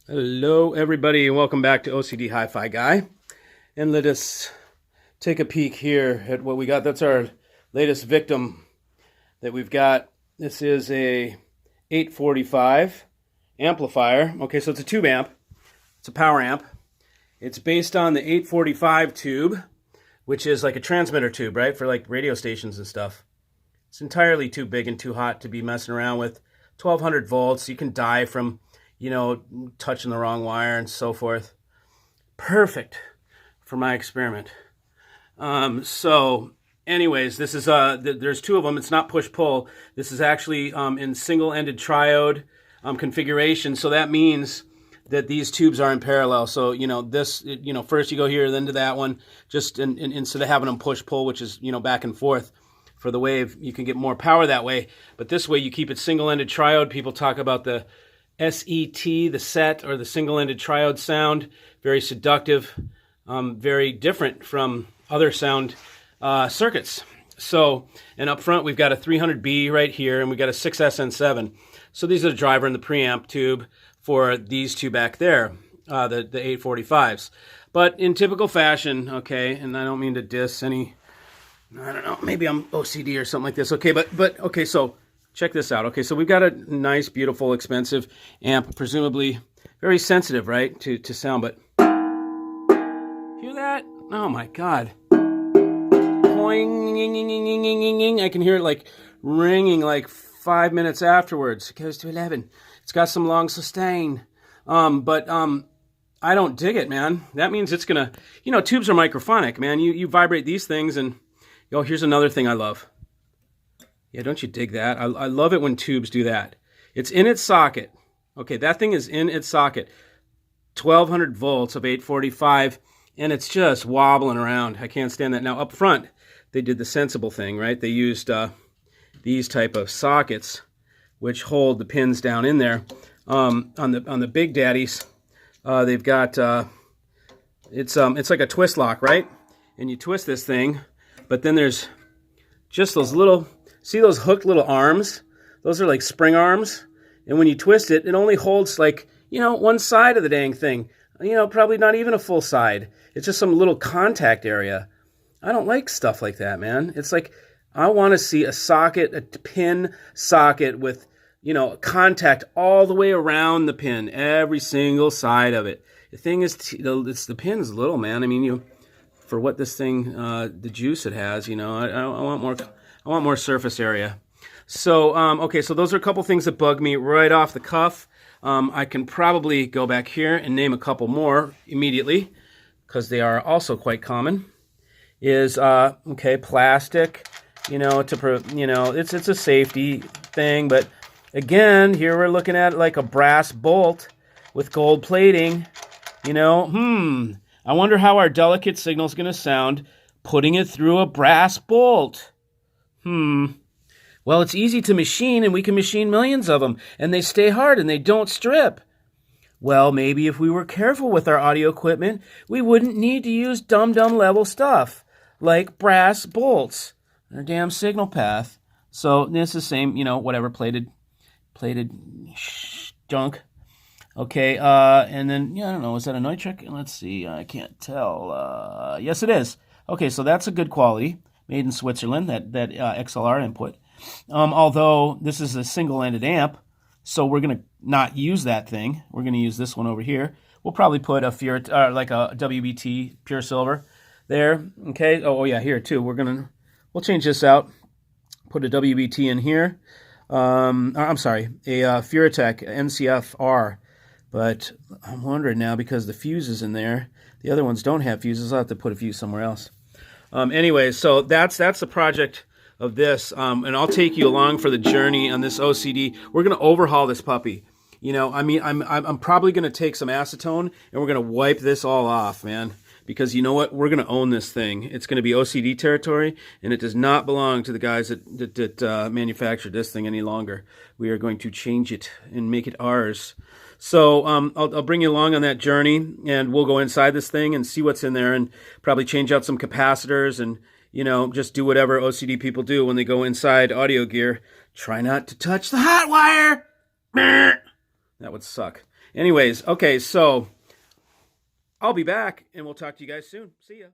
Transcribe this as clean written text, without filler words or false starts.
Hello everybody and welcome back to OCD Hi-Fi Guy. And let us take a peek here at what we got. That's our latest victim that we've got. This is a 845 amplifier. Okay, so it's a tube amp. It's a power amp. It's based on the 845 tube, which is like a transmitter tube, right? For like radio stations and stuff. It's entirely too big and too hot to be messing around with. 1200 volts. You can die from touching the wrong wire and so forth. Perfect for my experiment. So anyways, this is, there's two of them. It's not push-pull. This is actually in single-ended triode configuration. So that means that these tubes are in parallel. So, first you go here, then to that one, just instead of having them push-pull, which is, back and forth for the wave, you can get more power that way. But this way you keep it single-ended triode. People talk about the SET, the set, or the single-ended triode sound. Very seductive, very different from other sound circuits. So, and up front we've got a 300B right here, and we've got a 6SN7. So these are the driver and the preamp tube for these two back there, the 845s. But in typical fashion, okay, and I don't mean to diss any, I don't know, maybe I'm OCD or something like this, okay, but okay, so check this out. Okay, so we've got a nice, beautiful, expensive amp, presumably very sensitive, right, to sound, but hear that? Oh my God. Boing, I can hear it like ringing like 5 minutes afterwards. It goes to 11. It's got some long sustain. But I don't dig it, man. That means it's gonna, tubes are microphonic, man. You vibrate these things and, here's another thing I love. Yeah, don't you dig that? I love it when tubes do that. It's in its socket. Okay, that thing is in its socket. 1200 volts of 845, and it's just wobbling around. I can't stand that. Now, up front, they did the sensible thing, right? They used these type of sockets, which hold the pins down in there. On the Big Daddies, they've got, it's like a twist lock, right? And you twist this thing, but then there's just those little, see those hooked little arms? Those are like spring arms. And when you twist it, it only holds like, one side of the dang thing. Probably not even a full side. It's just some little contact area. I don't like stuff like that, man. It's like, I want to see a socket, a pin socket with, contact all the way around the pin, every single side of it. The thing is, the pin's little, man. I mean, for what this thing, the juice it has, I want more. I want more surface area. So, okay, so those are a couple things that bug me right off the cuff. I can probably go back here and name a couple more immediately, because they are also quite common. Is, okay, plastic, it's a safety thing, but again, here we're looking at like a brass bolt with gold plating, I wonder how our delicate signal's going to sound putting it through a brass bolt. Well, it's easy to machine, and we can machine millions of them, and they stay hard, and they don't strip. Well, maybe if we were careful with our audio equipment, we wouldn't need to use dumb level stuff, like brass bolts, or damn signal path. So, it's the same, whatever, plated junk. Okay, and then, I don't know, is that a Neutrik? Let's see, I can't tell. Yes, it is. Okay, so that's a good quality. Made in Switzerland, that XLR input. Although this is a single-ended amp, so we're going to not use that thing. We're going to use this one over here. We'll probably put a like a WBT pure silver there. Okay. Oh yeah, here too. We'll change this out. Put a WBT in here. I'm sorry, a Furatech NCFR. But I'm wondering now, because the fuse is in there, the other ones don't have fuses. I'll have to put a fuse somewhere else. Anyway, so that's the project of this, and I'll take you along for the journey on this OCD. We're going to overhaul this puppy. I'm probably going to take some acetone, and we're going to wipe this all off, man. Because you know what? We're going to own this thing. It's going to be OCD territory, and it does not belong to the guys that manufactured this thing any longer. We are going to change it and make it ours. So I'll bring you along on that journey, and we'll go inside this thing and see what's in there, and probably change out some capacitors, and just do whatever OCD people do when they go inside audio gear. Try not to touch the hot wire. That would suck. Anyways, okay, so I'll be back, and we'll talk to you guys soon. See ya.